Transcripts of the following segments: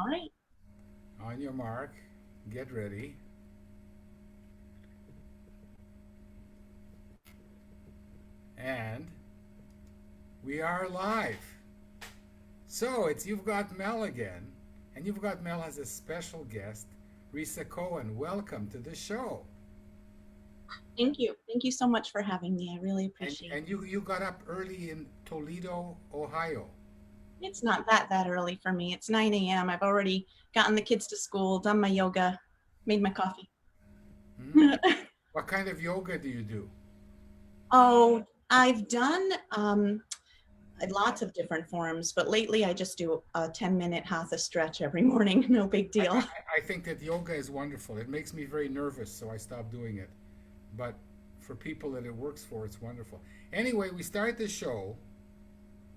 All right. On your mark, get ready. And we are live. So it's You've Got Mel again. And You've Got Mel has a special guest, Risa Cohen. Welcome to the show. Thank you. Thank you so much for having me. I really And, appreciate it. and you got up early in Toledo, Ohio. It's not that early for me. It's 9 a.m. I've already gotten the kids to school, done my yoga, made my coffee. Hmm? What kind of yoga do you do? Oh, I've done lots of different forms, but lately I just do a 10-minute hatha stretch every morning. No big I, deal. I, I think that yoga is wonderful. It makes me very nervous, so I stopped doing it. But for people that it works for, it's wonderful. Anyway, we start the show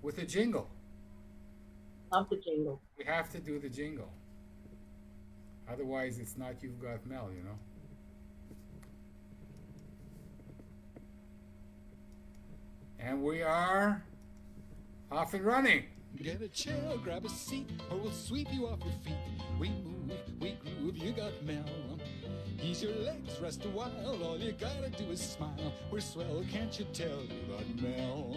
with a jingle. Love the jingle. We have to do the jingle. Otherwise, it's not You've Got Mel, you know? And we are off and running. Get a chair, grab a seat, or we'll sweep you off your feet. We move, we groove, you got Mel. Ease your legs, rest a while, all you gotta do is smile. We're swell, can't you tell, you got Mel.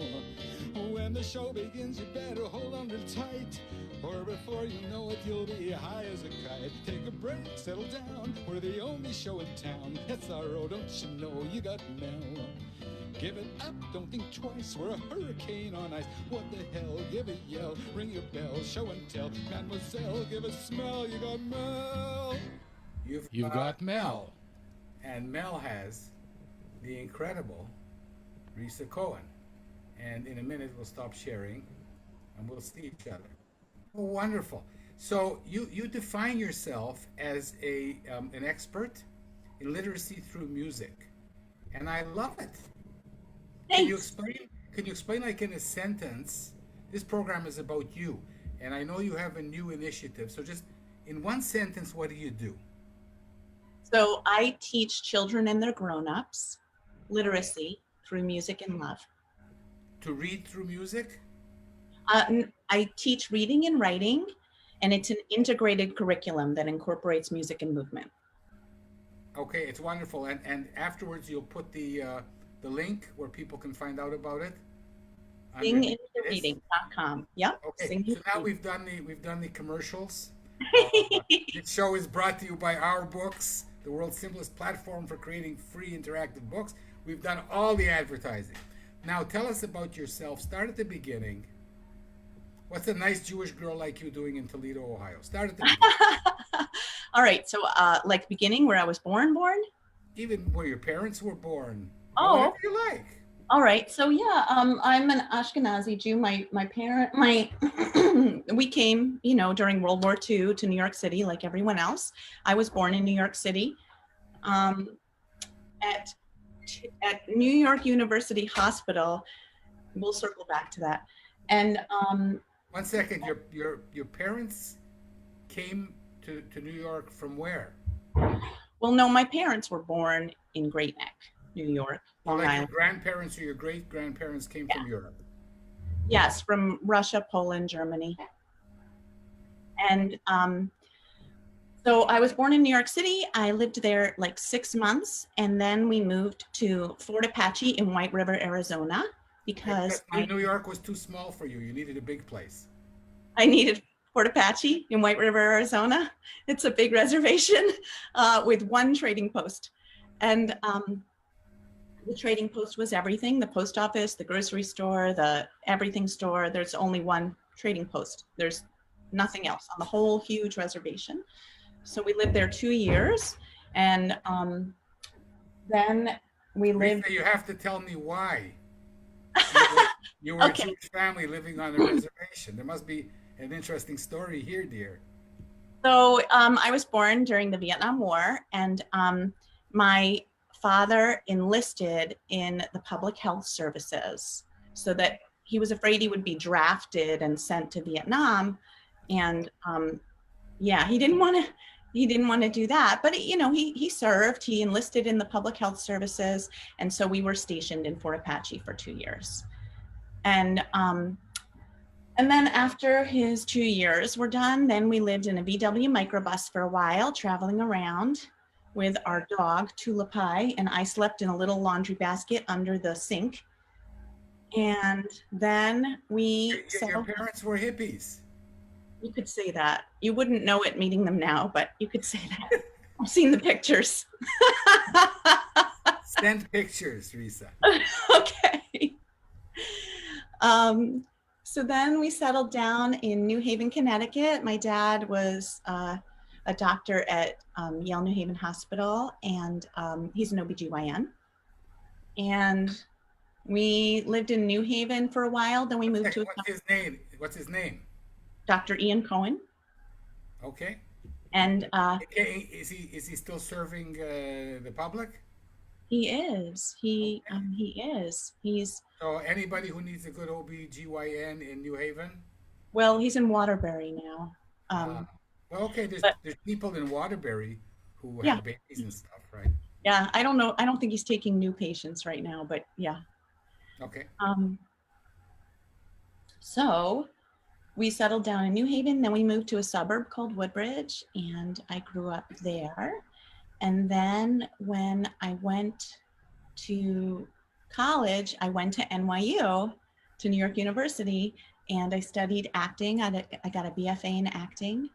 When the show begins, you better hold on real tight, or before you know it, you'll be high as a kite. Take a break, settle down, we're the only show in town. It's our road, don't you know, you got Mel. Give it up, don't think twice, we're a hurricane on ice. What the hell, give a yell, ring your bell, show and tell. Mademoiselle, give a smell, you got Mel. You've You've got got Mel. Mel. And Mel has the incredible Risa Cohen. And in a minute, we'll stop sharing and we'll see each other. Oh, wonderful. So you define yourself as an expert in literacy through music. And I love it. Can you Thanks. explain? Can you explain, like in a sentence? This program is about you, and I know you have a new initiative. So, just in one sentence, what do you do? So I teach children and their grown-ups literacy through music and love. To read through music? I teach reading and writing, and it's an integrated curriculum that incorporates music and movement. Okay, it's wonderful. And afterwards, you'll put the link where people can find out about it underneath this. Singintoreading.com. Yep, Okay, singing. so now we've done the commercials. Uh, this show is brought to you by Our Books, the world's simplest platform for creating free interactive books. We've done all the advertising. Now tell us about yourself. Start at the beginning. What's a nice Jewish girl like you doing in Toledo, Ohio? Start at the beginning. All right, so like beginning where I was born. Even where your parents were born. Whatever Oh, you like. all right. So yeah, I'm an Ashkenazi Jew. My parent, my we came, during World War II to New York City, like everyone else. I was born in New York City, um, at at New York University Hospital. We'll circle back to that. And 1 second, your parents came to New York from where? well, no, my parents were born in Great Neck, New York, Or Long like your Island. grandparents or your great grandparents came Yeah. from Europe? Yes, from Russia, Poland, Germany. And so I was born in New York City. I lived there like 6 months, and then we moved to Fort Apache in White River, Arizona, because New York was too small for you. You needed a big place. I needed Fort Apache in White River, Arizona. It's a big reservation with one trading post. And the trading post was everything, the post office, the grocery store, the everything store. There's only one trading post. There's nothing else on the whole huge reservation. So we lived there 2 years. And then we lived. Rita, you have to tell me why you were a Okay. Jewish family living on a reservation. There must be an interesting story here, dear. So I was born during the Vietnam War, and my father enlisted in the public health services so that he was afraid he would be drafted and sent to Vietnam. And yeah, he didn't want to do that, but he served. He enlisted in the public health services, and so we were stationed in Fort Apache for 2 years. And And then after his 2 years were done, then we lived in a VW microbus for a while, traveling around with our dog, Tulipai, and I slept in a little laundry basket under the sink. And then we Your settled. parents were hippies. You could say that. You wouldn't know it meeting them now, but you could say that. I've seen the pictures. Send pictures, Risa. Okay. So then we settled down in New Haven, Connecticut. My dad was a doctor at Yale New Haven Hospital, and he's an OBGYN. And we lived in New Haven for a while. Then we moved to What's his name? What's his name? Dr. Ian Cohen. Okay. And Okay, is he still serving the public? he is. He Okay. he is. He's So anybody who needs a good OB/GYN in New Haven? well, he's in Waterbury now. Uh, well, okay, But there's people in Waterbury who yeah, have babies and stuff, right? yeah. I don't know. I don't think he's taking new patients right now, but yeah. Okay. Um, so we settled down in New Haven. Then we moved to a suburb called Woodbridge, and I grew up there. And then when I went to college, I went to NYU, to New York University, and I studied acting. I got a BFA in acting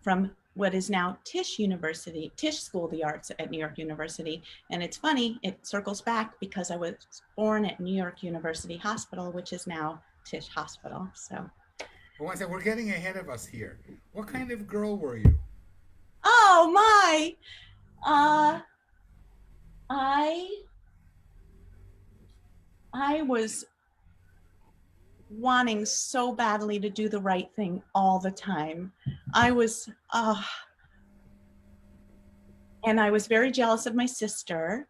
from what is now Tisch University, Tisch School of the Arts at New York University. And it's funny, it circles back because I was born at New York University Hospital, which is now Tisch Hospital. So, But one second, we're getting ahead of us here. What kind of girl were you? oh my, uh, I I was wanting so badly to do the right thing all the time. I was, and I was very jealous of my sister,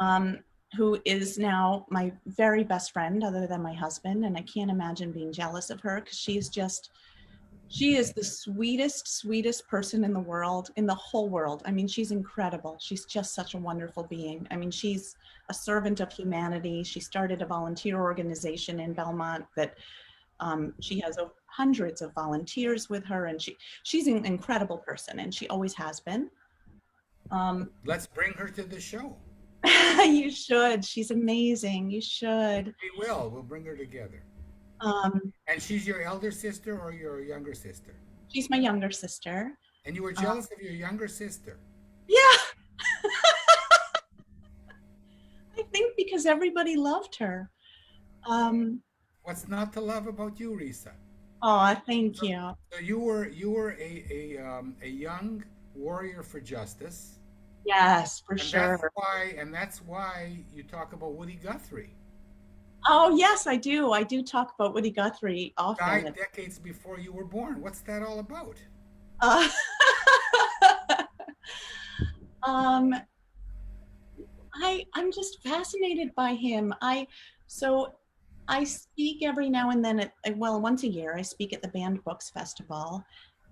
um, who is now my very best friend other than my husband. And I can't imagine being jealous of her because she is the sweetest, sweetest person in the world, in the whole world. I mean, she's incredible. She's just such a wonderful being. I mean, she's a servant of humanity. She started a volunteer organization in Belmont that she has hundreds of volunteers with her, and she's an incredible person, and she always has been. Let's bring her to the show. You should. She's amazing. You should. We will. We'll bring her together. Um, And she's your elder sister or your younger sister? she's my younger sister. And you were jealous of your younger sister. Yeah, I think because everybody loved her. What's not to love about you, Risa? Oh, thank you. So you were a young warrior for justice, Yes, for and sure. that's why you talk about Woody Guthrie. Oh, yes, I do. I do talk about Woody Guthrie often. Died decades before you were born. What's that all about? Uh, um, I'm just fascinated by him. So I speak every now and then well, once a year, I speak at the Banned Books Festival.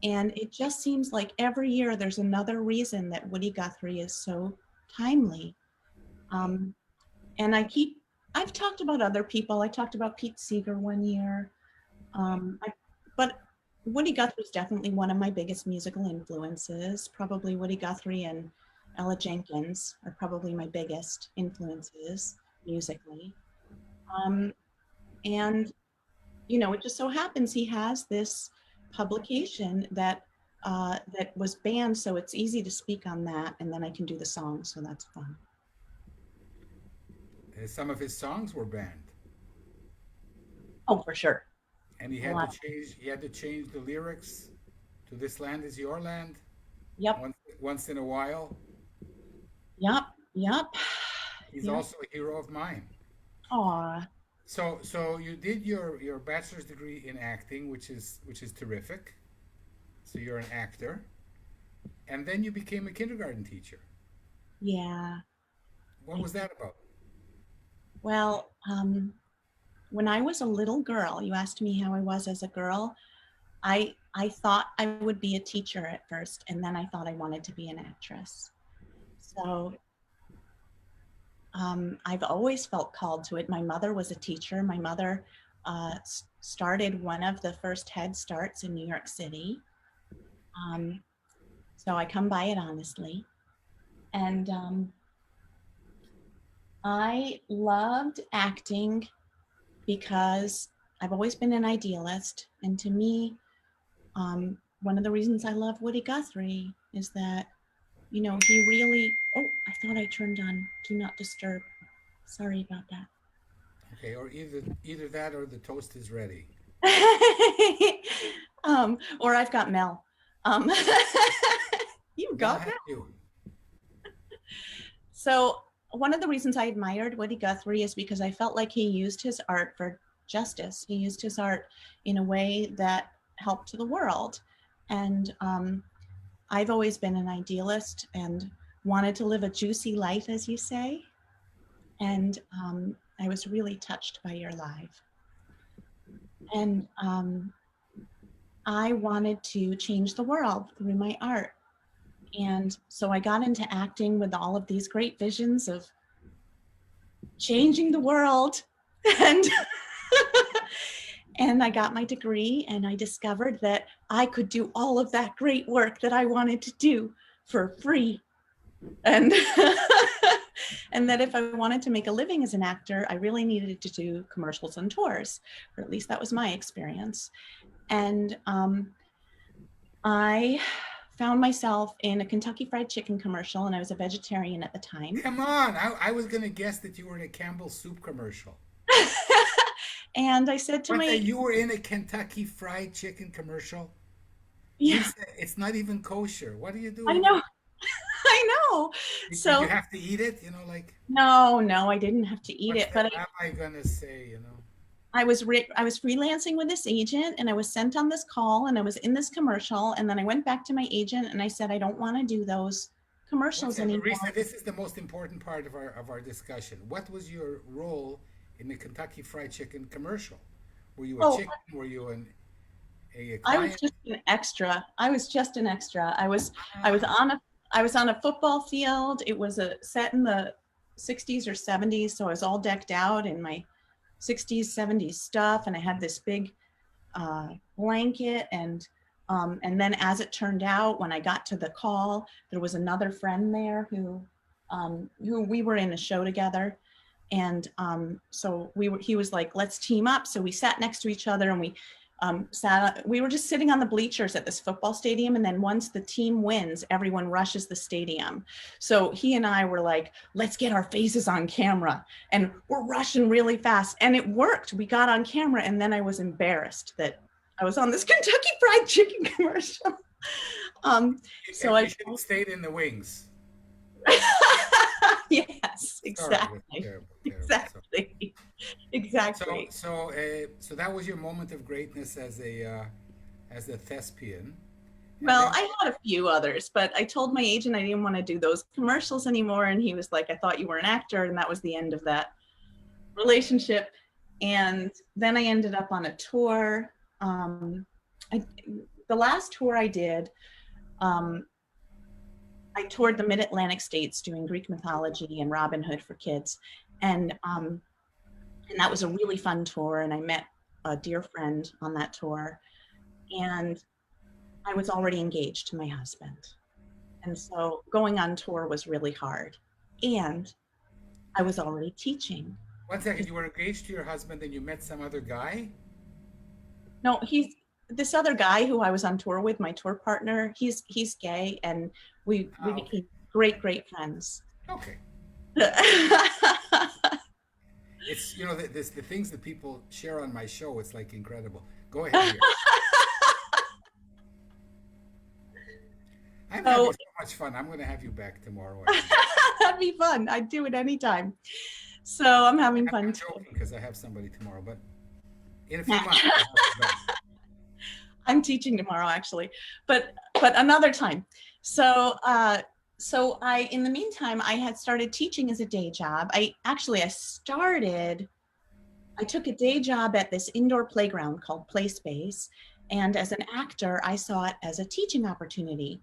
And it just seems like every year there's another reason that Woody Guthrie is so timely. Um, and I've talked about other people. I talked about Pete Seeger one year. But Woody Guthrie is definitely one of my biggest musical influences. Probably Woody Guthrie and Ella Jenkins are probably my biggest influences musically. Um, and it just so happens he has this publication that was banned, so it's easy to speak on that, and then I can do the song, so that's fun. Some of his songs were banned, Oh, for sure. and he A had to lot. change. He had to change the lyrics to "This land is your land" Yep, once in a while. yep, yep, He's yep. also a hero of mine. Aw, So you did your bachelor's degree in acting, which is terrific. So you're an actor, and then you became a kindergarten teacher. yeah. What was that about? Well, when I was a little girl, you asked me how I was as a girl. I thought I would be a teacher at first, and then I thought I wanted to be an actress. So I've always felt called to it. My mother was a teacher. My mother started one of the first Head Starts in New York City. So I come by it honestly. And I loved acting because I've always been an idealist. And to me, one of the reasons I love Woody Guthrie is that, you know, he really, oh, I thought I turned on Do Not Disturb. Sorry about that. Okay, or either that or the toast is ready. Or I've got Mel. Um, you Mel got has Mel. you. So one of the reasons I admired Woody Guthrie is because I felt like he used his art for justice. He used his art in a way that helped to the world. And I've always been an idealist and wanted to live a juicy life, as you say. And I was really touched by your live. And I wanted to change the world through my art. And so I got into acting with all of these great visions of changing the world. And and I got my degree and I discovered that I could do all of that great work that I wanted to do for free. And and that if I wanted to make a living as an actor, I really needed to do commercials and tours, or at least that was my experience. And I found myself in a Kentucky Fried Chicken commercial, and I was a vegetarian at the time. Come on, I was gonna guess that you were in a Campbell's soup commercial. And I said to But that my, you were in a Kentucky Fried Chicken commercial? yeah, Lisa, it's not even kosher. What are you I doing? know, I know. Did you So have to eat it? You know, like no, I didn't have to eat what's it, the but rabbi gonna say? You know. I was freelancing with this agent, and I was sent on this call, and I was in this commercial, and then I went back to my agent and I said, I don't want to do those One commercials second, anymore. Risa, this is the most important part of our discussion. What was your role in the Kentucky Fried Chicken commercial? Were you a Oh, chicken? Were you a I was client? just an extra. I was just an extra. I was Ah, on a I was on a football field. It was a set in the 60s or 70s, so I was all decked out in my 60s, 70s stuff, and I had this big blanket. And then, as it turned out, when I got to the call, there was another friend there who we were in a show together. And so he was like, let's team up. So we sat next to each other, and we were just sitting on the bleachers at this football stadium. And then once the team wins, everyone rushes the stadium. So he and I were like, let's get our faces on camera. And we're rushing really fast. And it worked. We got on camera. And then I was embarrassed that I was on this Kentucky Fried Chicken commercial. Um, so you I, should have stayed in the wings. yes, Sorry, that's exactly. terrible, terrible. Exactly. Exactly. So that was your moment of greatness as a thespian, and Well, then I had a few others, but I told my agent I didn't want to do those commercials anymore. And he was like, I thought you were an actor. And that was the end of that relationship. And then I ended up on a tour. I, the last tour I did, um, I toured the Mid-Atlantic states doing Greek mythology and Robin Hood for kids. And that was a really fun tour. And I met a dear friend on that tour. And I was already engaged to my husband. And so going on tour was really hard. And I was already teaching. one second, you were engaged to your husband, and you met some other guy. No, he's this other guy who I was on tour with, my tour partner. He's gay, and we Ah, okay, became great friends. okay. It's the things that people share on my show. It's like incredible. Go ahead. Here. I'm having So so much fun. I'm going to have you back tomorrow. that'd be fun. I'd do it anytime. So I'm having I'm fun not too. joking because I have somebody tomorrow, but in a few months, I'll have you back. I'm teaching tomorrow actually, but another time. So in the meantime, I had started teaching as a day job. I took a day job at this indoor playground called Play Space, and as an actor, I saw it as a teaching opportunity.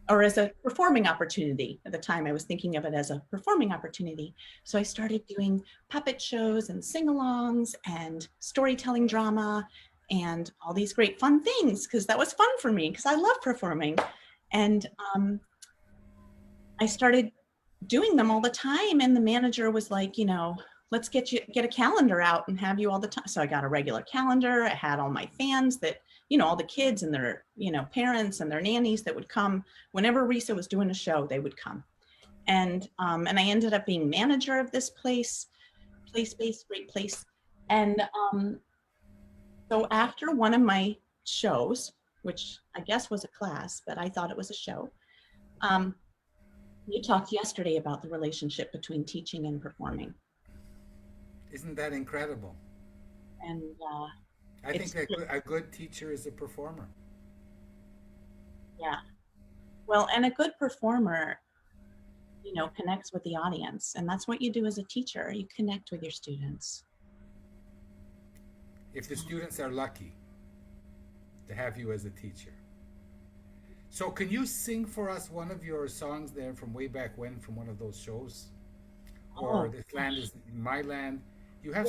or as a performing opportunity. At the time, I was thinking of it as a performing opportunity. So I started doing puppet shows and sing-alongs and storytelling drama and all these great fun things, because that was fun for me, because I love performing. And I started doing them all the time, and the manager was like, let's get a calendar out and have you all the time. So I got a regular calendar. I had all my fans that, all the kids and their, parents and their nannies that would come whenever Risa was doing a show, they would come. And I ended up being manager of this place-based, great place. And so after one of my shows, which I guess was a class, but I thought it was a show, you talked yesterday about the relationship between teaching and performing. Isn't that incredible? And I think that a good teacher is a performer. yeah, well, and a good performer, connects with the audience. And that's what you do as a teacher. You connect with your students. If the students are lucky to have you as a teacher. So can you sing for us one of your songs there from way back when, from one of those shows? Or This Land Is My Land? You have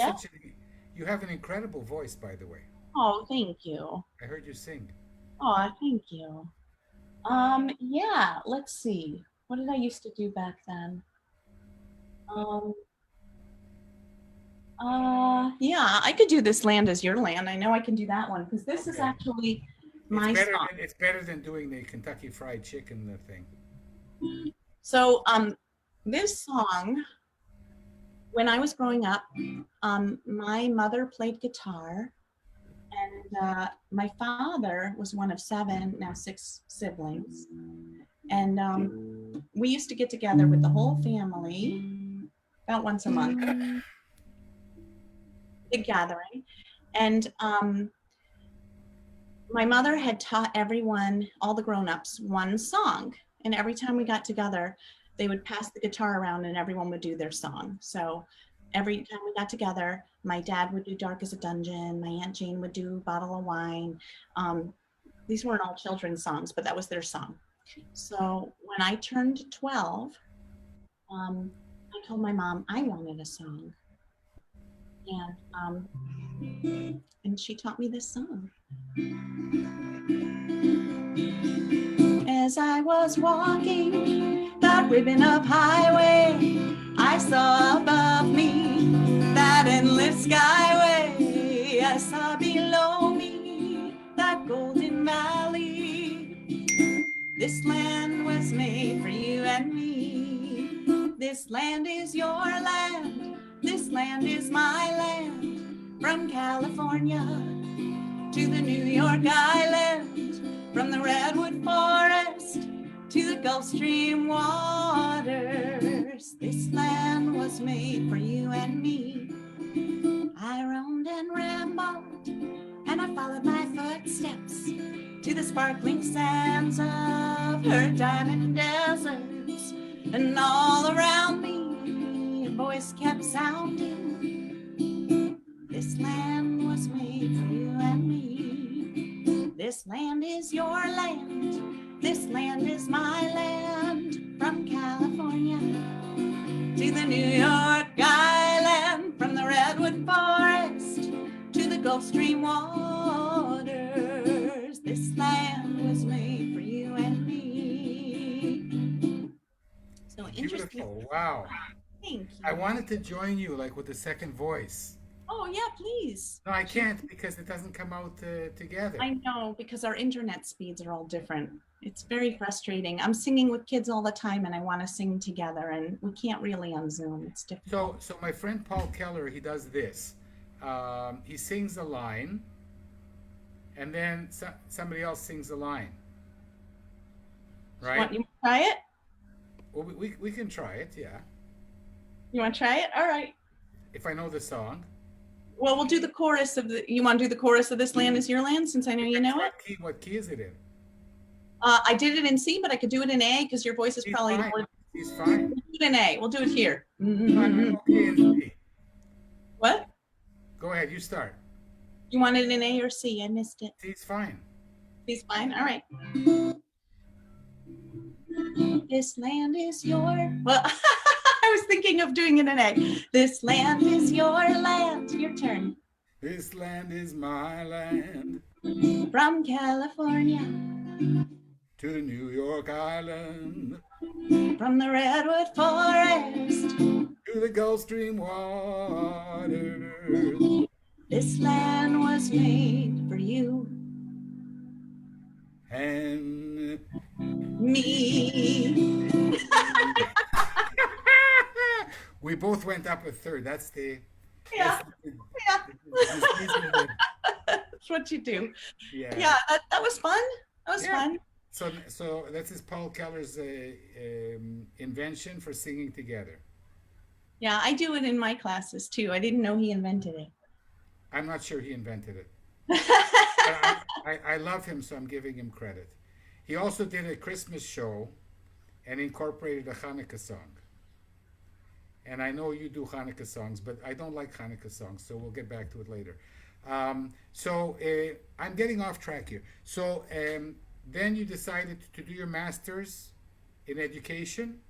you have an incredible voice, by the way. Oh, thank you. I heard you sing. Oh, thank you. Yeah, let's see. What did I used to do back then? Yeah, I could do This Land Is Your Land. I know I can do that one, because this is actually my song. It's better than doing the Kentucky Fried Chicken thing. So this song, when I was growing up, my mother played guitar, and my father was one of 7, now 6 siblings. And we used to get together with the whole family about once a month, big gathering. And my mother had taught everyone, all the grown-ups, one song. And every time we got together, they would pass the guitar around and everyone would do their song. So every time we got together, my dad would do Dark as a Dungeon, my Aunt Jane would do Bottle of Wine. These weren't all children's songs, but that was their song. So when I turned 12, I told my mom I wanted a song. And she taught me this song. As I was walking that ribbon of highway, I saw above me that endless skyway. I saw below me that golden valley. This land was made for you and me. This land is your land. This land is my land. From California to the New York Island, from the redwood forest to the Gulf Stream waters. This land was made for you and me. I roamed and rambled, and I followed my footsteps to the sparkling sands of her diamond deserts. And all around me, a voice kept sounding. This land was made for you and me. This land is your land. This land is my land. From California to the New York Island, from the redwood forest to the Gulf Stream waters. This land was made for you and me. So interesting. Beautiful. Wow. Thank you. I wanted to join you like with the second voice. Oh, yeah, please. No, I can't because it doesn't come out together. I know, because our internet speeds are all different. It's very frustrating. I'm singing with kids all the time and I want to sing together, and we can't really on Zoom. It's difficult. So my friend Paul Keller, he does this. He sings a line and then somebody else sings a line. Right? You want to try it? Well, we can try it, yeah. You want to try it? All right. If I know the song. Well, we'll do the chorus of the. You want to do the chorus of This Land Is Your Land, since I know you know it? What key is it in? I did it in C, but I could do it in A because your voice is probably fine. more. He's fine. We'll do it in A. We'll do it here. I'm okay in C. What? Go ahead, you start. You want it in A or C? I missed it. C's fine. C's fine. All right. This land is your, well, I was thinking of doing it in A. This land is your land. Your turn. This land is my land. From California, To the New York Island. from the redwood forest, To the Gulf Stream waters. this land was made for you, And me. we both went up a third. That's the Yeah, that's yeah. the That's what you do. yeah. Yeah, that was fun. That was Yeah. fun. So this is Paul Keller's invention for singing together. Yeah, I do it in my classes too. I didn't know he invented it. I'm not sure he invented it, but I love him, so I'm giving him credit. He also did a Christmas show and incorporated a Hanukkah song. And I know you do Hanukkah songs, but I don't like Hanukkah songs, so we'll get back to it later. I'm getting off track here. So then you decided to do your master's in education.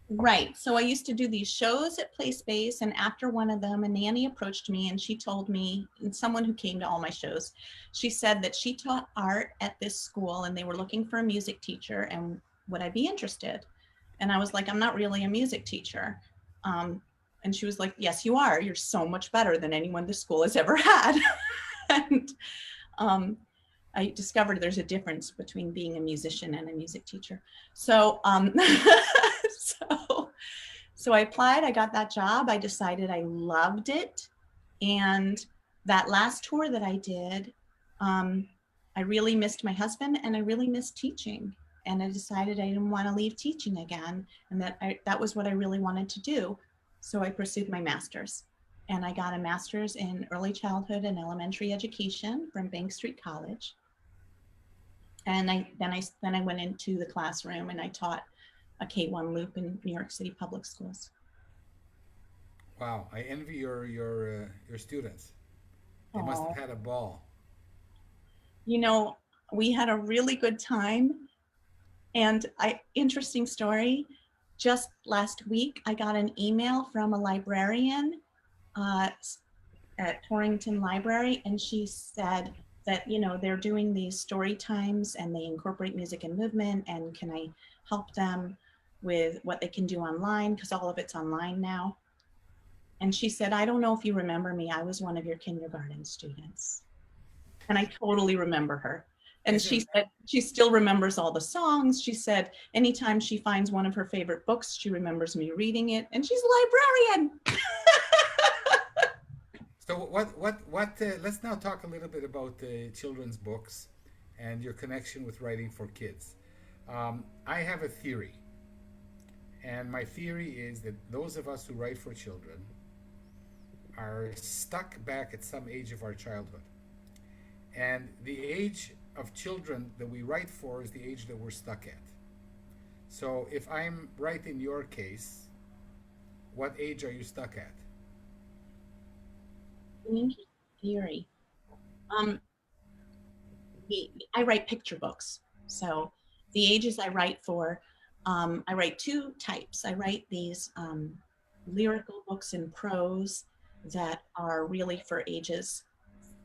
Right. So I used to do these shows at Play Space, and after one of them, a nanny approached me and she told me, and someone who came to all my shows, she said that she taught art at this school and they were looking for a music teacher and would I be interested? And I was like, I'm not really a music teacher. And she was like, yes, you are. You're so much better than anyone the school has ever had. And I discovered there's a difference between being a musician and a music teacher. So, so I applied, I got that job. I decided I loved it. And that last tour that I did, I really missed my husband and I really missed teaching. And I decided I didn't want to leave teaching again. And that was what I really wanted to do. So I pursued my master's. And I got a master's in early childhood and elementary education from Bank Street College. And then I went into the classroom and I taught a K-1 loop in New York City public schools. Wow, I envy your students. They must have Oh, had a ball. you know, we had a really good time. And interesting story. Just last week, I got an email from a librarian at Torrington Library, and she said that they're doing these story times and they incorporate music and movement, and can I help them with what they can do online, because all of it's online now. And she said, I don't know if you remember me, I was one of your kindergarten students. And I totally remember her. And she Isn't said she still remembers all the songs. She said anytime she finds one of her favorite books, she remembers me reading it, and she's a librarian. so let's now talk a little bit about the children's books and your connection with writing for kids. I have a theory, and my theory is that those of us who write for children are stuck back at some age of our childhood. And the age of children that we write for is the age that we're stuck at. So if I'm right in your case, what age are you stuck at? An interesting theory. Um, I write picture books. So the ages I write for, I write two types. I write these lyrical books in prose that are really for ages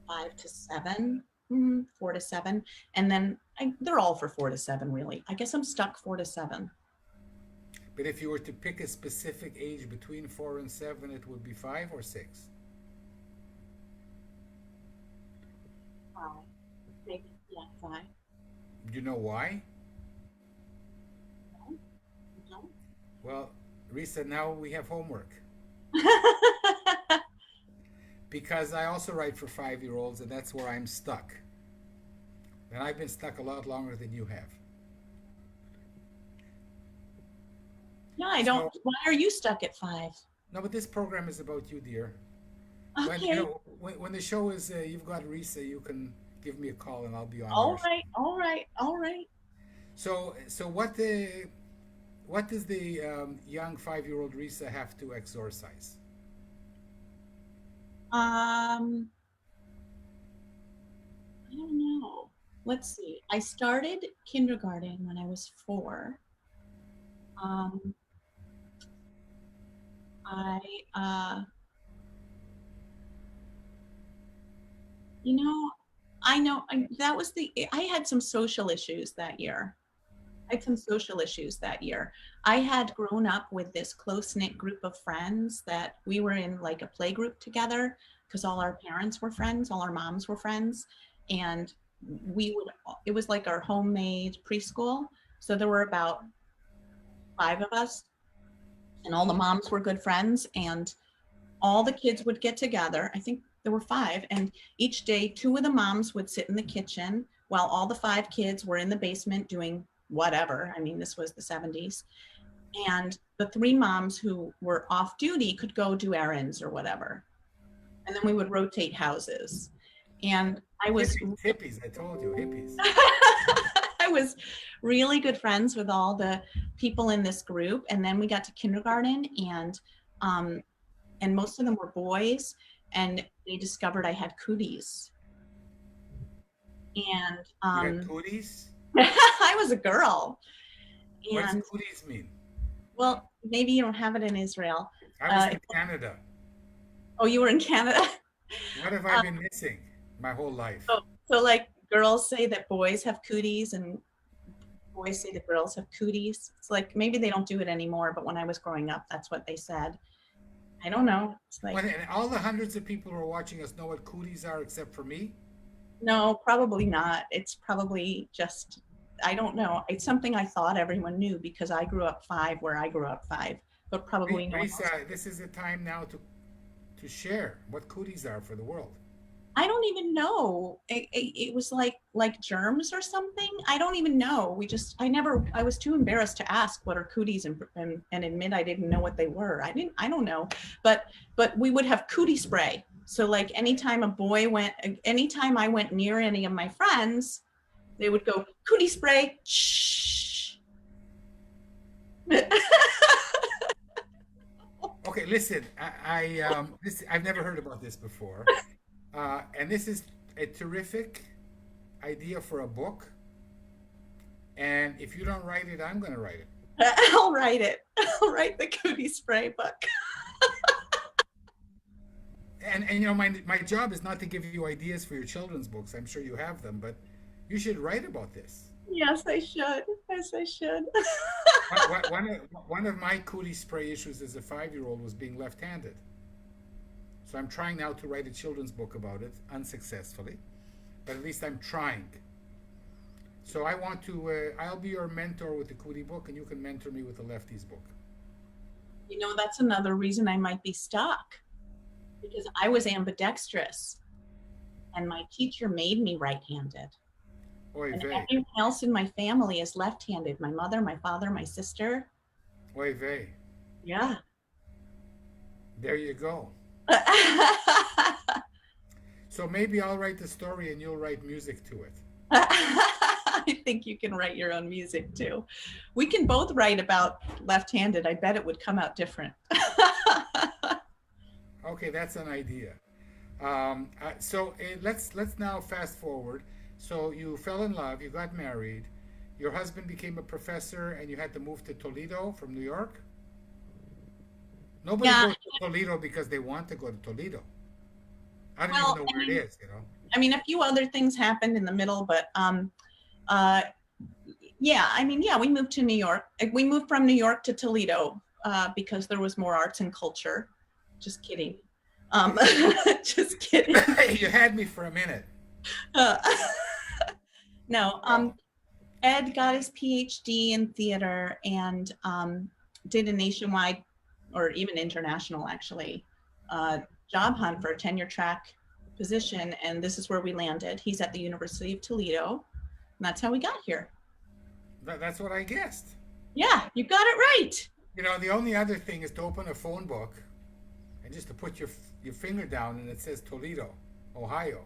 5 to 7, 4 to 7. And then they're all for 4 to 7, really. I guess I'm stuck 4 to 7. But if you were to pick a specific age between 4 and 7, it would be 5 or 6. Maybe, yeah, 5. Do you know why? No. Well, Risa, now we have homework. Because I also write for 5-year-olds, and that's where I'm stuck. And I've been stuck a lot longer than you have. Yeah, I don't. Why are you stuck at 5? No, but this program is about you, dear. Okay. When the show is you've got Risa, you can give me a call and I'll be on All yours. right. All right. All right. So what does the young 5-year-old Risa have to exorcise? I don't know. Let's see. I started kindergarten when I was 4. Um, I, uh, you know, I know that was I had some social issues that year. I had some social issues that year. I had grown up with this close knit group of friends that we were in like a play group together because all our parents were friends, all our moms were friends. And it was like our homemade preschool. So there were about 5 of us, and all the moms were good friends. And all the kids would get together. I think there were 5. And each day, 2 of the moms would sit in the kitchen while all the 5 kids were in the basement doing whatever. I mean, this was the 70s. And the 3 moms who were off duty could go do errands or whatever. And then we would rotate houses. And I was Hippies, I told you, hippies. I was really good friends with all the people in this group. And then we got to kindergarten, and most of them were boys, and they discovered I had cooties. And You had cooties? I was a girl. What does And cooties mean? well, maybe you don't have it in Israel. I was in Canada. Oh, you were in Canada? What have I been missing my whole life? Oh, so like girls say that boys have cooties and boys say that girls have cooties. It's like maybe they don't do it anymore, but when I was growing up, that's what they said. I don't know. It's like, And all the hundreds of people who are watching us know what cooties are except for me? no, probably not. It's probably just, I don't know. It's something I thought everyone knew because I grew up 5 where I grew up 5, but probably no one else. Risa, this is the time now to share what cooties are for the world. I don't even know. It was like germs or something. I don't even know. I was too embarrassed to ask what are cooties and admit I didn't know what they were. I don't know. But we would have cootie spray. So like anytime anytime I went near any of my friends, they would go, cootie spray, shh. Okay, listen, I've never heard about this before. And this is a terrific idea for a book. And if you don't write it, I'm going to write it. I'll write it. I'll write the cootie spray book. And you know, my job is not to give you ideas for your children's books. I'm sure you have them, but you should write about this. Yes, I should. Yes, I should. One of my cootie spray issues as a 5-year-old was being left-handed. So I'm trying now to write a children's book about it, unsuccessfully, but at least I'm trying. So I want to, I'll be your mentor with the cootie book, and you can mentor me with the lefties book. You know, that's another reason I might be stuck, because I was ambidextrous and my teacher made me right-handed. Oy And vey. everyone else in my family is left-handed. My mother, my father, my sister. Oy vey. Yeah. There you go. So maybe I'll write the story and you'll write music to it. I think you can write your own music too. We can both write about left-handed. I bet it would come out different. Okay, that's an idea. Let's now fast forward. So you fell in love, you got married, your husband became a professor, and you had to move to Toledo from New York. Nobody goes to Toledo because they want to go to Toledo. I don't even know where it is, you know. I mean, a few other things happened in the middle, but we moved to New York. We moved from New York to Toledo because there was more arts and culture. Just kidding. Just kidding. You had me for a minute. No, Ed got his PhD in theater and did a nationwide or even international, actually, job hunt for a tenure track position. And this is where we landed. He's at the University of Toledo. And that's how we got here. That's what I guessed. Yeah, you got it right. You know, the only other thing is to open a phone book and just to put your finger down and it says Toledo, Ohio.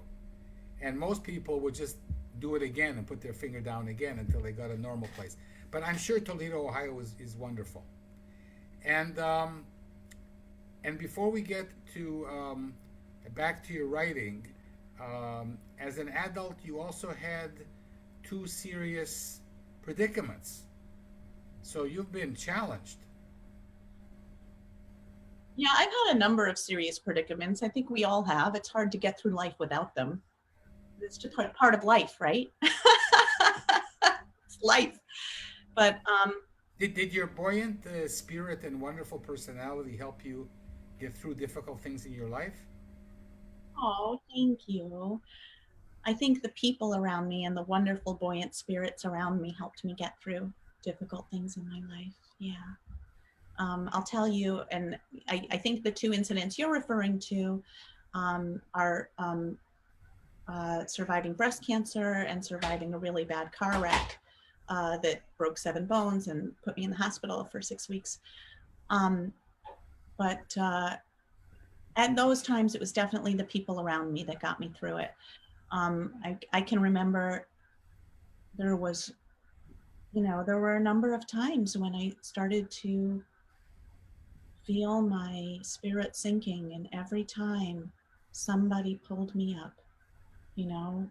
And most people would just do it again and put their finger down again until they got a normal place. But I'm sure Toledo, Ohio is wonderful. And before we get to back to your writing, as an adult, you also had 2 serious predicaments. So you've been challenged. Yeah, I've had a number of serious predicaments. I think we all have. It's hard to get through life without them. It's just part of life, right? It's life. But Did your buoyant spirit and wonderful personality help you get through difficult things in your life? oh, thank you. I think the people around me and the wonderful, buoyant spirits around me helped me get through difficult things in my life. Yeah. I'll tell you, and I think the two incidents you're referring to are surviving breast cancer and surviving a really bad car wreck that broke 7 bones and put me in the hospital for 6 weeks. Um, but at those times, it was definitely the people around me that got me through it. I can remember there was, there were a number of times when I started to feel my spirit sinking, and every time somebody pulled me up.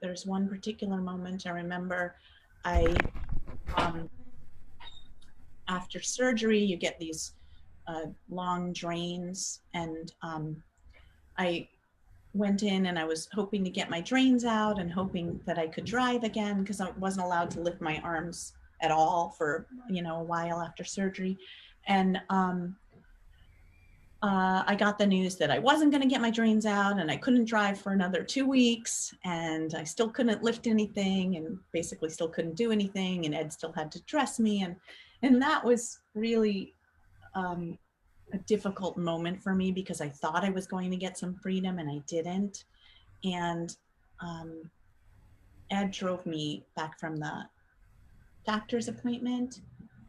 There's one particular moment I remember. I um, After surgery, you get these long drains, and I went in and I was hoping to get my drains out and hoping that I could drive again, because I wasn't allowed to lift my arms at all for a while after surgery. And I got the news that I wasn't going to get my drains out, and I couldn't drive for another 2 weeks, and I still couldn't lift anything, and basically still couldn't do anything, and Ed still had to dress me, and that was really a difficult moment for me, because I thought I was going to get some freedom and I didn't. And um, Ed drove me back from the doctor's appointment,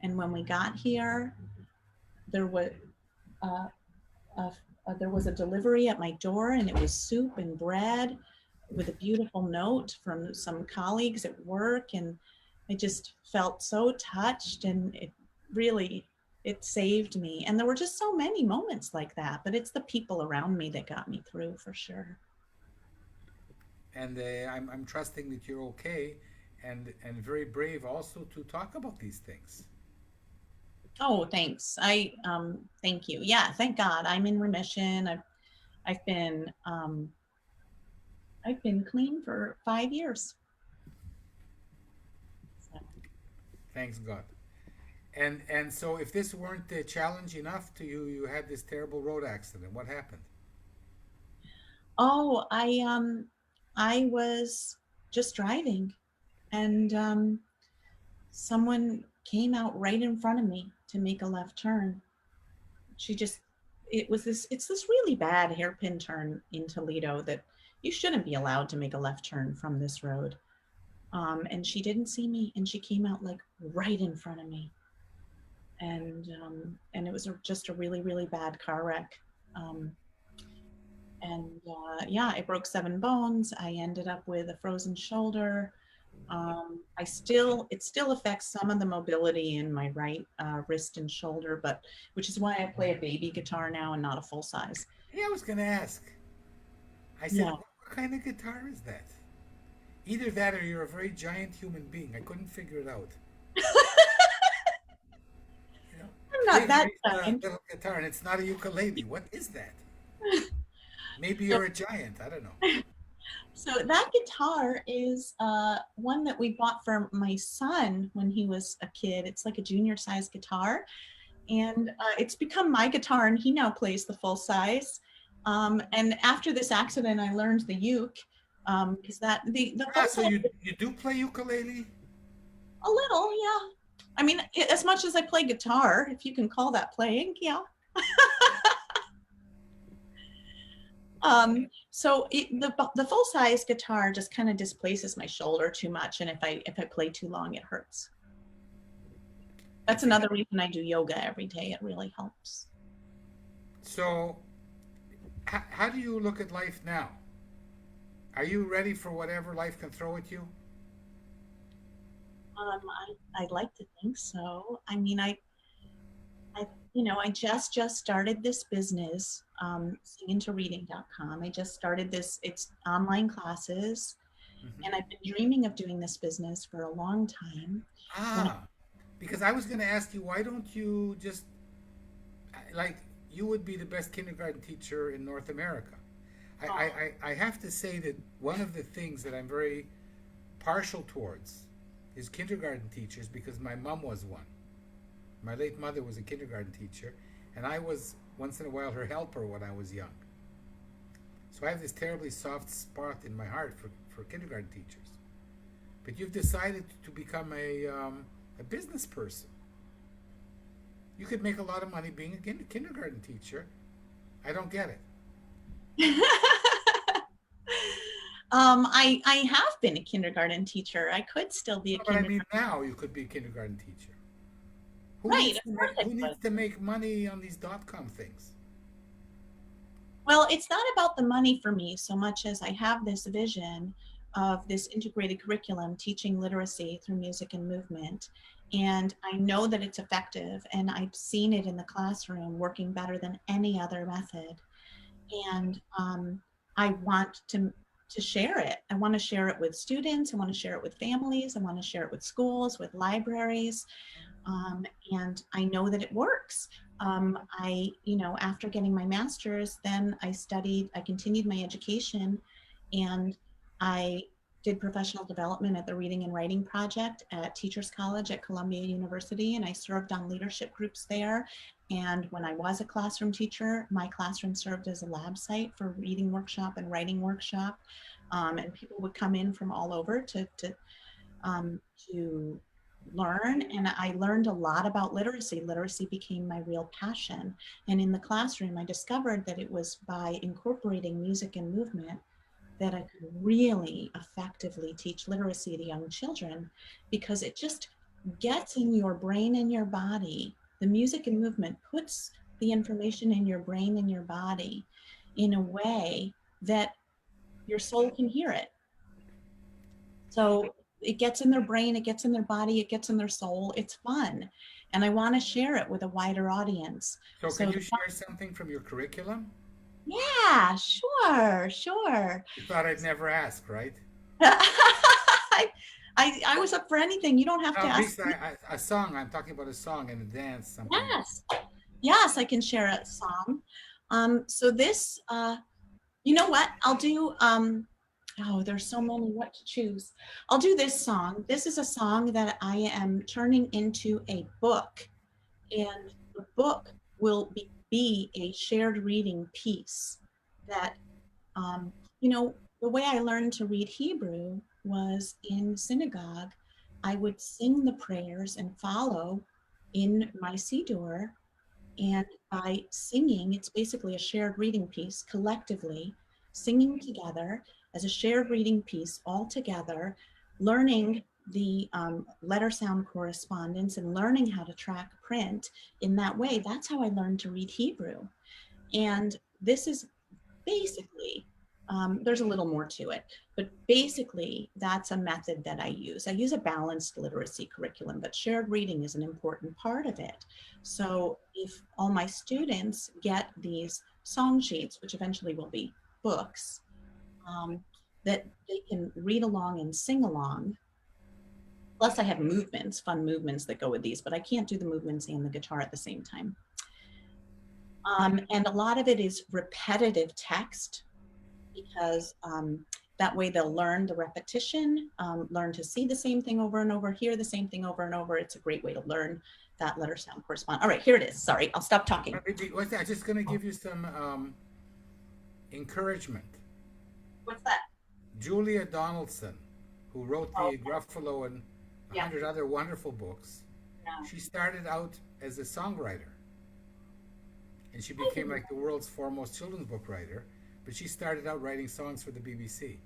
and when we got here, there was uh, uh, there was a delivery at my door, and it was soup and bread with a beautiful note from some colleagues at work. And I just felt so touched, and it saved me. And there were just so many moments like that, but it's the people around me that got me through, for sure. And I'm trusting that you're okay, and very brave also to talk about these things. Oh, thanks. Thank you. Yeah, thank God I'm in remission. I've been I've been clean for 5 years. So. Thanks God. And so if this weren't a challenge enough to you, you had this terrible road accident. What happened? Oh, I was just driving, and someone came out right in front of me to make a left turn. She just it's this really bad hairpin turn in Toledo that you shouldn't be allowed to make a left turn from this road. And she didn't see me, and she came out like right in front of me, and it was just a really, really bad car wreck. Um, and yeah, I broke 7 bones. I ended up with a frozen shoulder. It still affects some of the mobility in my right wrist and shoulder, but which is why I play a baby guitar now and not a full size. Yeah, I was gonna ask. I said, Yeah. what kind of guitar is that? Either that or you're a very giant human being. I couldn't figure it out. You know, I'm not big that giant. little guitar, and it's not a ukulele. What is that? Maybe So, you're a giant. I don't know. so that guitar is one that we bought for my son when he was a kid. It's like a junior size guitar, and it's become my guitar, and he now plays the full size. And after this accident, I learned the uke, because that the Ah, full so size, you do play ukulele? a little, yeah. I mean, as much as I play guitar, if you can call that playing, yeah. So the full size guitar just kind of displaces my shoulder too much, and if I play too long, it hurts. I That's see. another reason I do yoga every day. It really helps. So, how do you look at life now? Are you ready for whatever life can throw at you? I'd like to think so. I mean, I I just started this business, singingtoreading.com. I just started this. It's online classes, Hmm. and I've been dreaming of doing this business for a long time. When Ah, because because I was going to ask you, why don't you just, like, you would be the best kindergarten teacher in North America. I have to say that one of the things that I'm very partial towards is kindergarten teachers, because my mom was one. My late mother was a kindergarten teacher, and I was once in a while her helper when I was young. So I have this terribly soft spot in my heart for kindergarten teachers. But you've decided to become a business person. You could make a lot of money being a kindergarten teacher. I don't get it. I have been a kindergarten teacher. I could still be a No, but I kindergarten. mean, now you could be a kindergarten teacher. Right, of course I Who needs could. to make money on these .com things? Well, it's not about the money for me so much as I have this vision of this integrated curriculum teaching literacy through music and movement. And I know that it's effective, and I've seen it in the classroom working better than any other method. And I want to share it. I want to share it with students. I want to share it with families. I want to share it with schools, with libraries. Um, and I know that it works. After getting my master's, then I continued my education, and I did professional development at the Reading and Writing Project at Teachers College at Columbia University, and I served on leadership groups there. And when I was a classroom teacher, my classroom served as a lab site for reading workshop and writing workshop. And people would come in from all over to learn, and I learned a lot about literacy. Literacy became my real passion. And in the classroom, I discovered that it was by incorporating music and movement that I could really effectively teach literacy to young children, because it just gets in your brain and your body. The music and movement puts the information in your brain and your body in a way that your soul can hear it. So it gets in their brain, it gets in their body, it gets in their soul. It's fun. And I want to share it with a wider audience. So can So you share something from your curriculum? yeah, sure. You thought I'd never ask, right? I was up for anything. You don't have No, to ask Lisa, me. a song. I'm talking about a song and a dance, something. Yes, I can share a song. So this, you know what? I'll do, oh, there's so many what to choose. I'll do this song. This is a song that I am turning into a book, and the book will be a shared reading piece that, um, the way I learned to read Hebrew was in synagogue. I would sing the prayers and follow in my siddur, and by singing, it's basically a shared reading piece collectively, singing together as a shared reading piece all together, learning the letter sound correspondence and learning how to track print in that way. That's how I learned to read Hebrew. And this is basically, there's a little more to it, but basically that's a method that I use. I use a balanced literacy curriculum, but shared reading is an important part of it. So if all my students get these song sheets, which eventually will be books, that they can read along and sing along. Plus I have movements, fun movements that go with these, but I can't do the movements and the guitar at the same time. And a lot of it is repetitive text, because that way they'll learn the repetition, learn to see the same thing over and over, hear the same thing over and over. It's a great way to learn that letter sound correspond. All right, here it is. Sorry, I'll stop talking. I'm just going to give you some encouragement. What's that? Julia Donaldson, who wrote the Gruffalo and a Yeah. 100 other wonderful books, Yeah. she started out as a songwriter. And she became like the world's foremost children's book writer. But she started out writing songs for the BBC.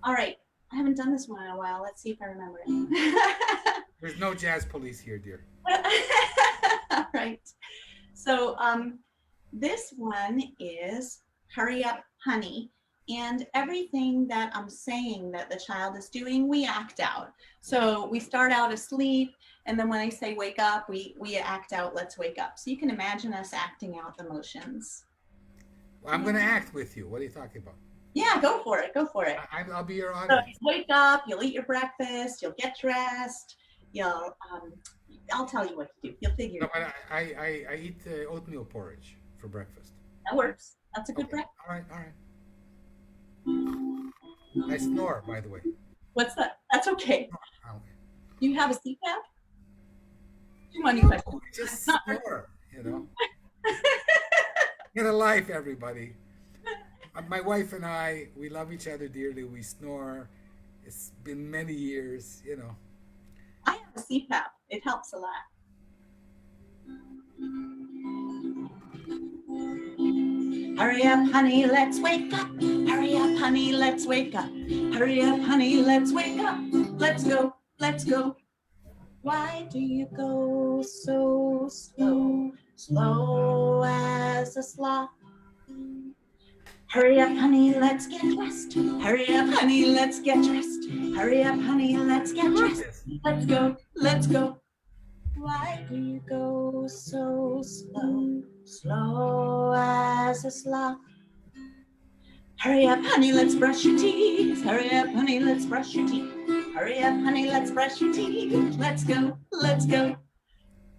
All right, I haven't done this one in a while. Let's see if I remember it. There's no jazz police here, dear. All right. So this one is Hurry Up, Honey. And everything that I'm saying that the child is doing, we act out. So we start out asleep, and then when I say wake up, we act out, let's wake up. So you can imagine us acting out the motions. Well, I'm going to act with you. What are you talking about? Yeah, go for it. Go for it. I'll be your So audience. you wake up, you'll eat your breakfast, you'll get dressed, I'll tell you what to do. You'll figure No, it but out. I eat oatmeal porridge for breakfast. That works. That's a good Okay. breakfast. All right. All right. I snore, by the way. What's that? That's okay. Oh, okay. Do you have a CPAP? Too many No, questions. I just Not snore. Get a life, everybody. My wife and I, we love each other dearly. We snore. It's been many years. I have a CPAP. It helps a lot. Hurry up, honey, let's wake up. Hurry up, honey, let's wake up. Hurry up, honey, let's wake up. Let's go, let's go. Why do you go so slow, slow as a sloth? Hurry up, honey, let's get dressed. Hurry up, honey, let's get dressed. Hurry up, honey, let's get dressed. Let's go, let's go. Why do you go so slow, slow as a sloth? Hurry up, honey, let's brush your teeth. Hurry up, honey, let's brush your teeth. Hurry up, honey, let's brush your teeth. Let's go, let's go.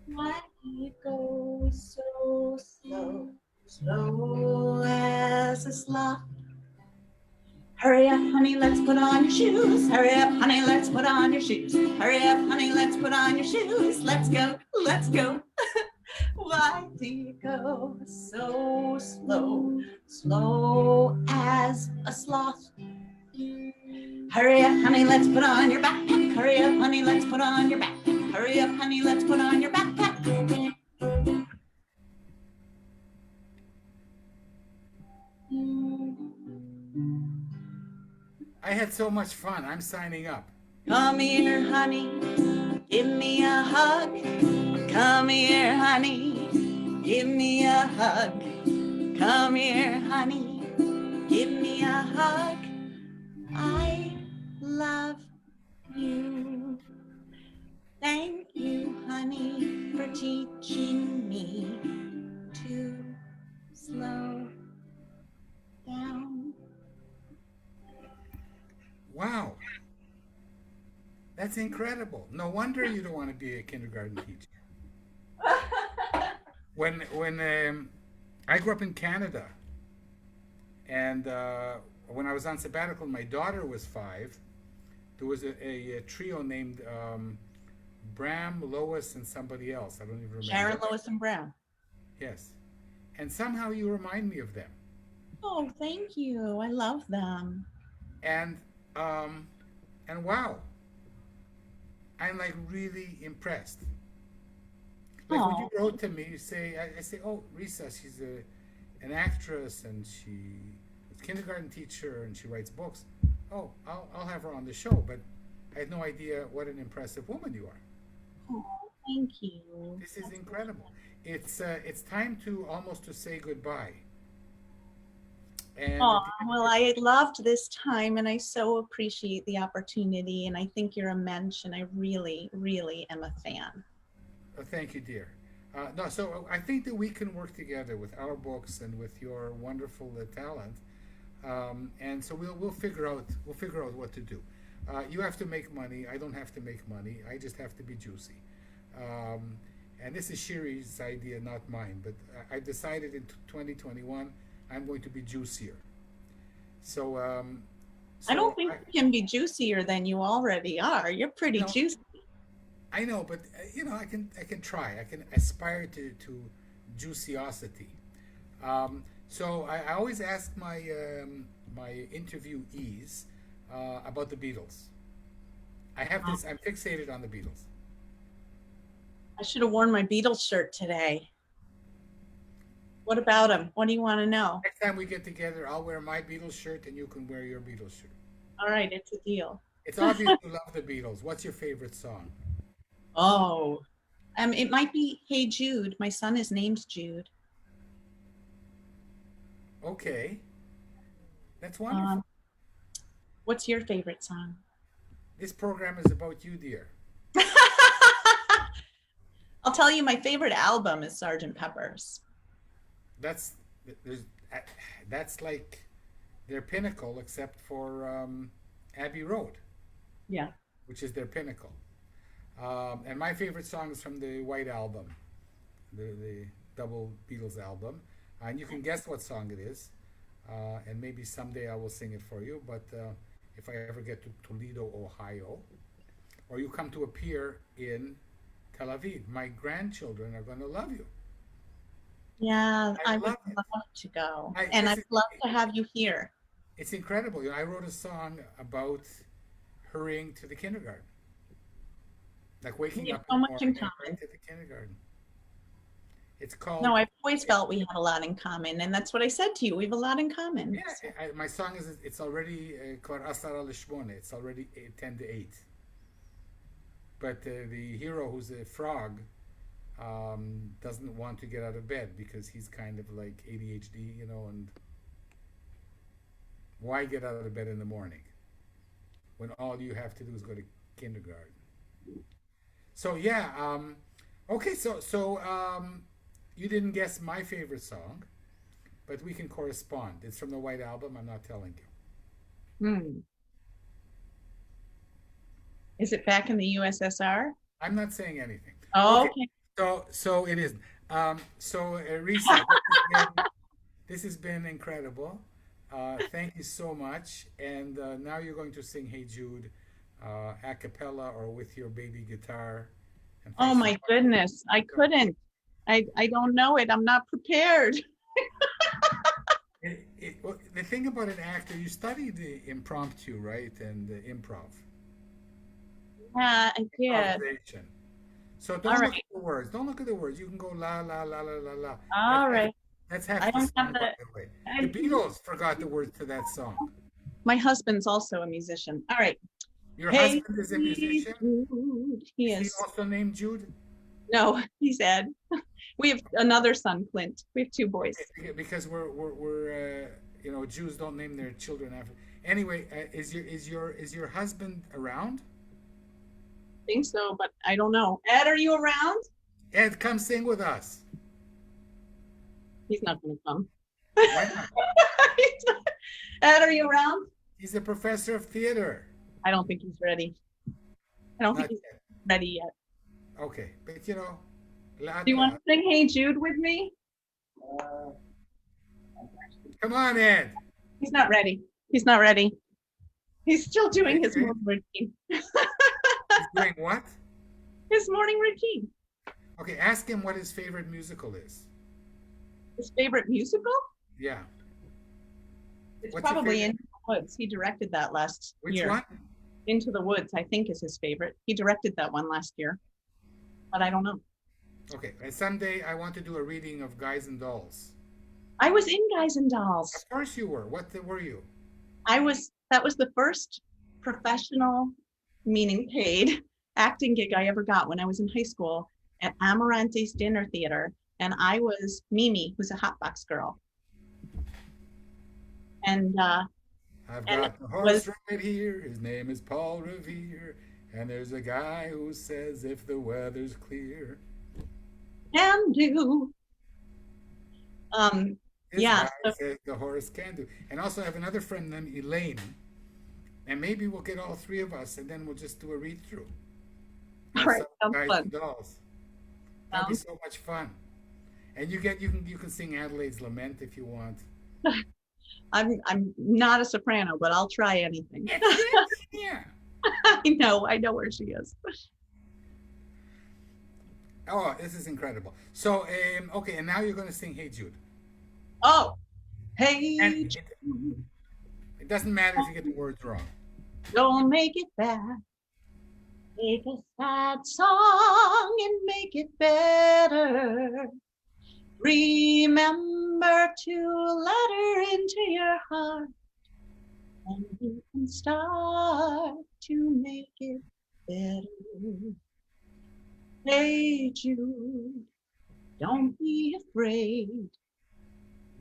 Why do you go so slow, slow as a sloth? Hurry up, honey, let's put on your shoes. Hurry up, honey, let's put on your shoes. Hurry up, honey, let's put on your shoes. Let's go, let's go. Why do you go so slow, slow as a sloth? Hurry up, honey, let's put on your backpack. Hurry up, honey, let's put on your backpack. Hurry up, honey, let's put on your backpack. I had so much fun. I'm signing up. Come here, honey, give me a hug. Come here, honey, give me a hug. Come here, honey, give me a hug. I love you. Thank you, honey, for teaching me to slow down. Wow. That's incredible. No wonder you don't want to be a kindergarten teacher. When I grew up in Canada, and when I was on sabbatical, my daughter was 5. There was a trio named Bram, Lois, and somebody else. I don't even remember. Sharon, Lois, and Brown. Yes. And somehow you remind me of them. Oh, thank you. I love them. And wow, I'm like really impressed. Like when you wrote to me, you say, I say, oh, Risa, she's an actress and she was a kindergarten teacher and she writes books. Oh, I'll have her on the show, but I had no idea what an impressive woman you are. Oh, thank you. This is incredible. It's time to almost to say goodbye. And Oh, well, I loved this time and I so appreciate the opportunity. And I think you're a mensch and I really, really am a fan. thank you, dear. No, so I think that we can work together with our books and with your wonderful talent, and so we'll figure out what to do. You have to make money. I don't have to make money. I just have to be juicy. And this is Shiri's idea, not mine. But I decided in 2021 I'm going to be juicier. So, I don't think you can be juicier than you already are. You're pretty juicy. I know, but I can try. I can aspire to juiciosity. So I always ask my my interviewees about the Beatles. I have this. I'm fixated on the Beatles. I should have worn my Beatles shirt today. What about them? What do you want to know? Next time we get together, I'll wear my Beatles shirt and you can wear your Beatles shirt. All right, it's a deal. It's obvious you love the Beatles. What's your favorite song? Oh, it might be Hey Jude. My son is named Jude. Okay. That's wonderful. What's your favorite song? This program is about you, dear. I'll tell you, my favorite album is Sgt. Pepper's. That's like their pinnacle, except for Abbey Road. Yeah. Which is their pinnacle. And my favorite song is from the White Album, the double Beatles album. And you can guess what song it is. And maybe someday I will sing it for you. But if I ever get to Toledo, Ohio, or you come to appear in Tel Aviv, my grandchildren are going to love you. Yeah, I I would love it. love to go. I, And I'd listen, love to have you here. it's incredible. You know, I wrote a song about hurrying to the kindergarten, like waking We have up so in the much in morning and hurrying common. to the kindergarten. It's called, No, I've always felt we had a lot in common, and that's what I said to you. We have a lot in common. yeah, my song is, it's already Kvar Asara Lishmone. It's already 10 to 8. But the hero, who's a frog, doesn't want to get out of bed because he's kind of like ADHD, you know, and why get out of bed in the morning when all you have to do is go to kindergarten? So yeah, okay, you didn't guess my favorite song, but we can correspond. It's from the White Album. I'm not telling you. Hmm. Is it back in the USSR? I'm not saying anything. Oh, Okay, okay. so it isn't. Risa, this has been incredible. Thank you so much. And now you're going to sing "Hey Jude" a cappella or with your baby guitar. And Oh thanks so my much. goodness. I couldn't. I don't know it. I'm not prepared. Well, the thing about an actor, you study the impromptu, right, and the improv, Yeah, I did. improvisation. So All don't look right. at the words. Don't look at the words. You can go la la la la la la. All right. That's I half the don't have song, by the way. The Beatles forgot the words to that song. my husband's also a musician. All right. Your Hey, husband is a musician. Jude. He Is he is. also named Jude? No, he's Ed. We have another son, Clint. We have two boys. Because we're you know, Jews don't name their children after. Anyway, is your husband around? I think so, but I don't know. Ed, are you around? Ed, come sing with us. He's not going to come. Why not? He's not- Ed, are you around? He's a professor of theater. I don't think he's ready. I don't think Not he's yet. ready yet. Okay, but you know, Do you want to sing Hey Jude with me? come on, Ed. He's not ready. He's not ready. He's still doing his Okay. morning routine. He's doing what? His morning routine. Okay, ask him what his favorite musical is. His favorite musical? Yeah. It's What's your probably favorite? Into the Woods. He directed that last Which year. one? Into the Woods, I think, is his favorite. He directed that one last year, but I don't know. Okay, and someday I want to do a reading of Guys and Dolls. I was in Guys and Dolls. Of course you were. Were you? That was the first professional, meaning paid, acting gig I ever got when I was in high school at Amarante's Dinner Theater. And I was Mimi, who's a hotbox girl. And I've And got the horse right here. His name is Paul Revere. And there's a guy who says if the weather's clear. can do. This Yeah, guy so- says the horse can do. And also I have another friend named Elaine. And maybe we'll get all three of us and then we'll just do a read through. All right, sounds Guys fun. and Dolls. That'd be so much fun. And you can sing Adelaide's Lament if you want. I'm not a soprano, but I'll try anything. Yeah. I know where she is. Oh, this is incredible. So, okay, and now you're going to sing "Hey Jude," Oh, hey, and Jude, it doesn't matter if you get the words wrong. don't make it bad. Take a sad song and make it better. Remember to let her into your heart, and you can start to make it better. Hey Jude, don't be afraid.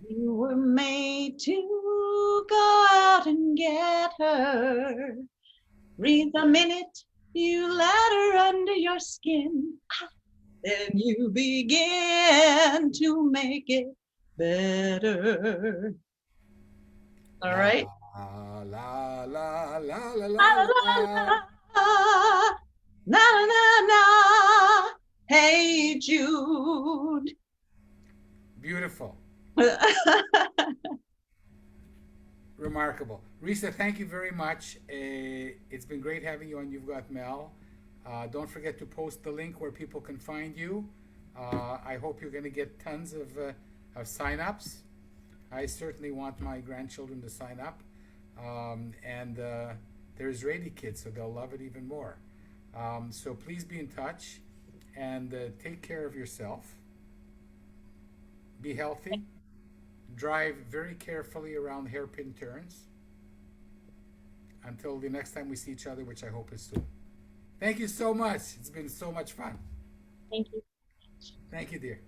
You were made to go out and get her. Breathe the minute you let her under your skin. Then you begin to make it better. All right. La la la la la La, la, la. la, la, na, na, na, Hey, Jude. Beautiful. Remarkable. Risa, thank you very much. It's been great having you on You've Got Mel. Don't forget to post the link where people can find you. I hope you're going to get tons of sign-ups. I certainly want my grandchildren to sign up. And there's Israeli kids, so they'll love it even more. So please be in touch and take care of yourself. Be healthy. Drive very carefully around hairpin turns until the next time we see each other, which I hope is soon. Thank you so much. It's been so much fun. Thank you. Thank you, dear.